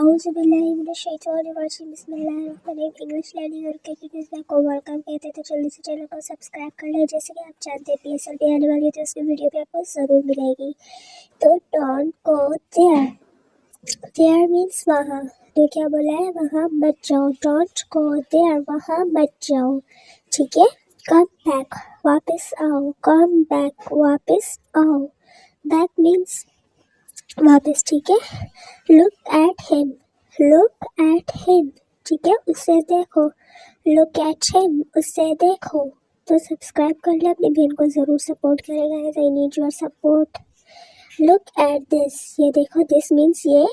English learning और videos को welcome कहते हैं। तो जल्दी से चैनल को सब्सक्राइब कर ले। जैसे कि आप जानते हैं PSL भी आने वाली है तो उसकी वीडियो भी आपको ज़रूर मिलेगी। तो don't go there, there means वहाँ। तो क्या बोला है, वहाँ मत जाओ। डोंट गो देयर, वहाँ मत जाओ, ठीक है। कम बैक, वापस आओ। कम बैक, वापस आओ। बैक मीन्स वापस, ठीक है। Look at him, look at him, ठीक है, उसे देखो। लुक एट हिम, उसे देखो। तो सब्सक्राइब कर ले, अपनी बहन को ज़रूर सपोर्ट करेगा। I need your support. Look at this, ये देखो। दिस मीन्स ये,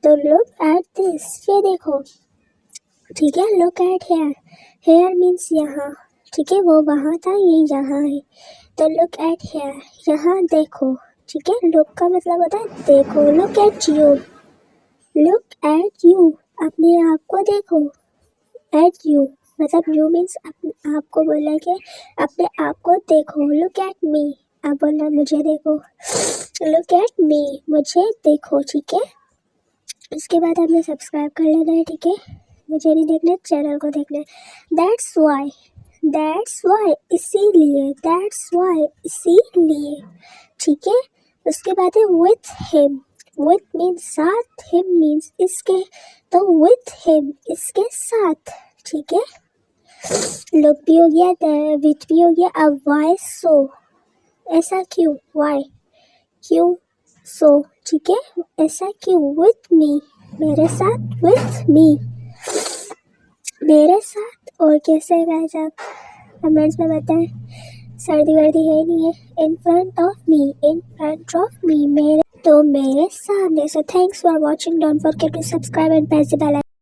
तो लुक एट दिस, ये देखो, ठीक है। Look at here, here means यहाँ, ठीक है। वो वहाँ था, ये यहाँ है। तो लुक एट हेयर, यहाँ देखो, ठीक है। लुक का मतलब होता है देखो। Look at you, look at you, अपने आप को देखो। एट यू मतलब यू मीन्स आपको बोला कि अपने आप को देखो। लुक एट मी, आप बोलना मुझे देखो। लुक एट मी, मुझे देखो, ठीक है। इसके बाद आपने सब्सक्राइब कर लेना है, ठीक है। मुझे नहीं देखना, चैनल को देखना है। दैट्स वाई, दैट्स वाई, इसीलिए। दैट्स वाई, इसीलिए, ठीक है। उसके बाद है विथ हिम, विथ मीन्स साथ, हिम मीन्स इसके, तो विथ हिम, इसके साथ, ठीक है। लुक भी हो गया, विथ भी हो गया। अब वाई सो, ऐसा क्यों, वाई, क्यों, सो, ठीक है। ऐसा क्यों, विथ मी, मेरे साथ। विथ मी, मेरे साथ। और कैसे गाइस, आप कमेंट्स में बताएं। सर्दी वर्दी है नहीं है। In front of me, in front of me, मेरे, तो मेरे सामने। So thanks for watching. Don't forget to subscribe and press the bell.